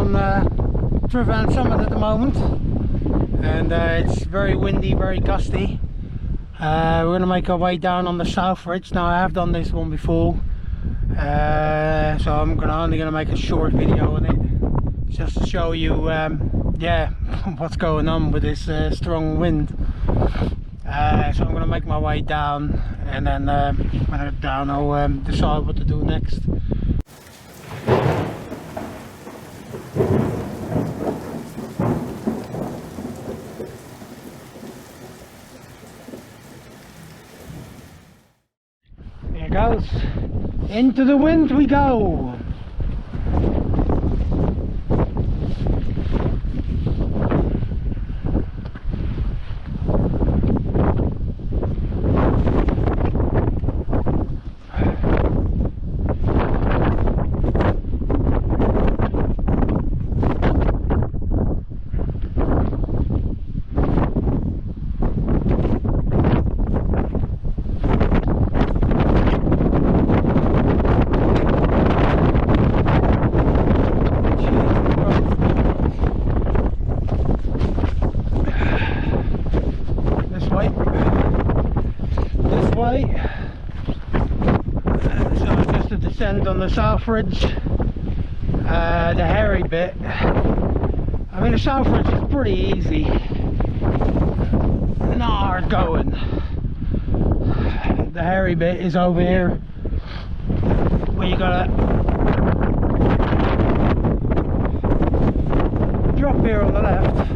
on Tryfan Summit at the moment, and it's very windy, very gusty. We're going to make our way down on the South Ridge. Now I have done this one before, so I'm only going to make a short video on it, just to show you yeah, what's going on with this strong wind. So I'm going to make my way down, and then when I get down I'll decide what to do next. There it goes. Into the wind we go. So just to descend on the South Ridge, the hairy bit. I mean, the South Ridge is pretty easy, not hard going. The hairy bit is over here, where you gotta drop here on the left.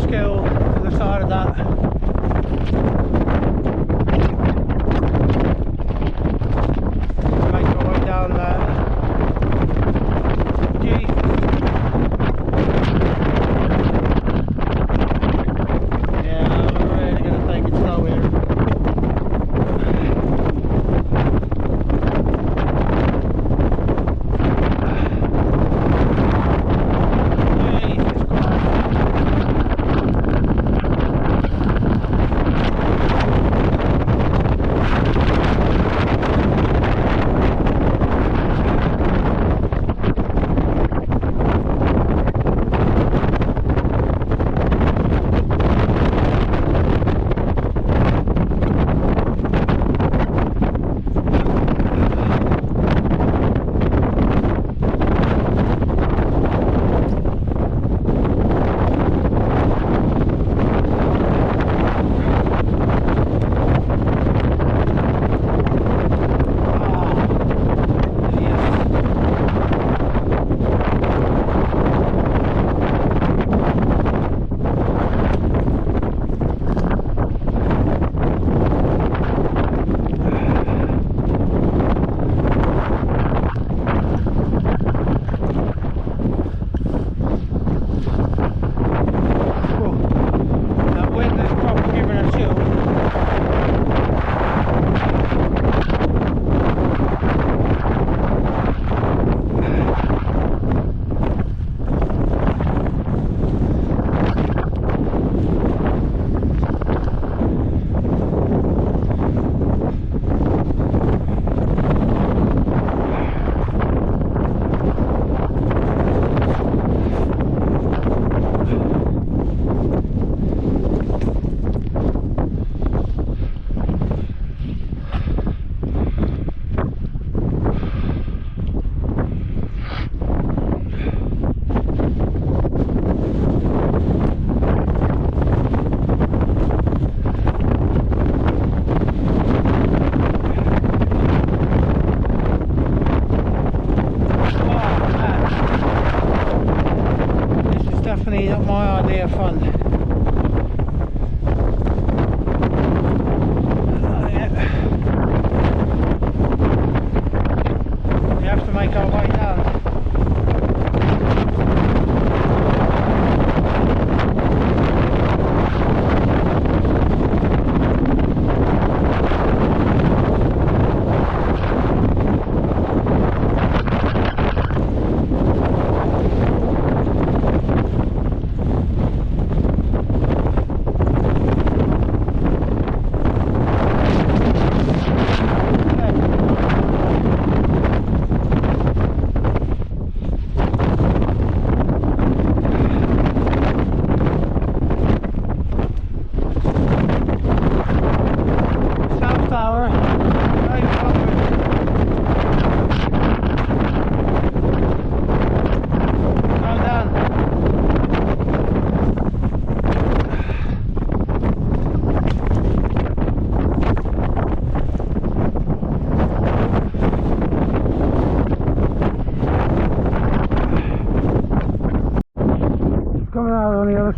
Skill to the side of that. Make our way down there. Gee. Yeah, I'm really going to take it slow here. Jesus Christ.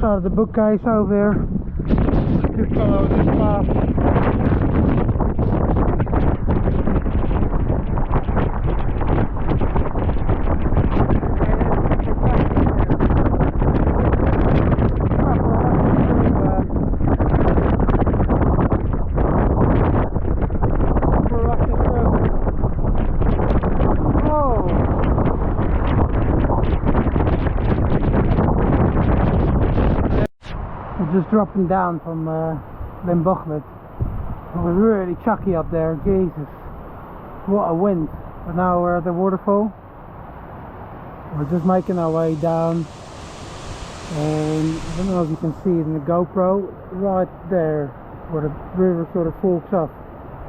side of the bookcase over here. Just follow this path. Just dropping down from Limbochlet. It was really chucky up there, Jesus, what a wind. But now we're at the waterfall. We're just making our way down, and I don't know if you can see it in the GoPro, right there where the river sort of forks off.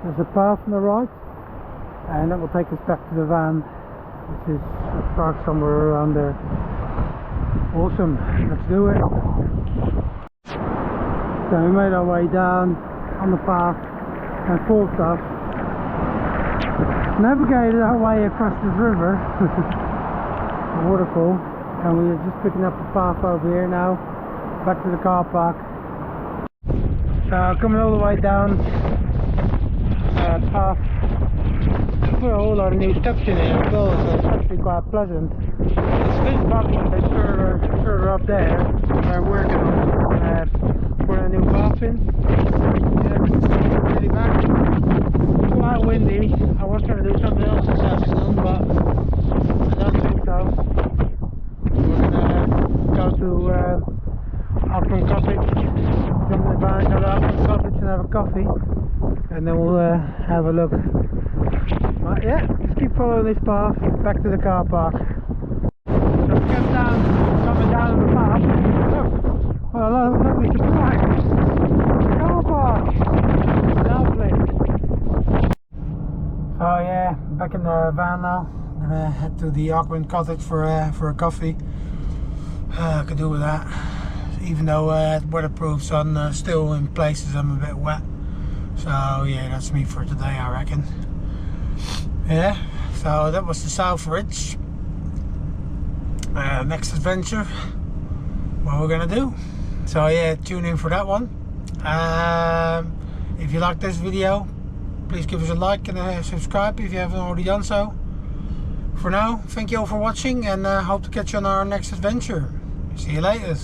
There's a path on the right, and that will take us back to the van, which is parked somewhere around there. Awesome, let's do it. So we made our way down on the path and forked off, navigated our way across this river, the waterfall, and we are just picking up the path over here now, back to the car park. So coming all the way down path, put a whole lot of new steps in here as well, so it's actually quite pleasant. It's a bit bumpy a bit further up there, where we're working on put a new path in. Yeah, really back. It's quite windy. I was trying to do something else this afternoon, but I don't think so. We're gonna go to Alphen Cottage, jump in the van, go to Alphen Cottage and have a coffee, and then we'll have a look. But yeah, just keep following this path back to the car park. So we came down, coming down the path. Look. Well, lovely surprise! Car park! Lovely! So yeah, back in the van now. I'm gonna head to the Alphen Cottage for a coffee. I could do with that. Even though weatherproof's on, still in places I'm a bit wet. So yeah, that's me for today, I reckon. Yeah, so that was the South Ridge. Next adventure, what we're gonna do. So yeah, tune in for that one. If you like this video, please give us a like and subscribe if you haven't already done so. For now, thank you all for watching, and hope to catch you on our next adventure. See you later.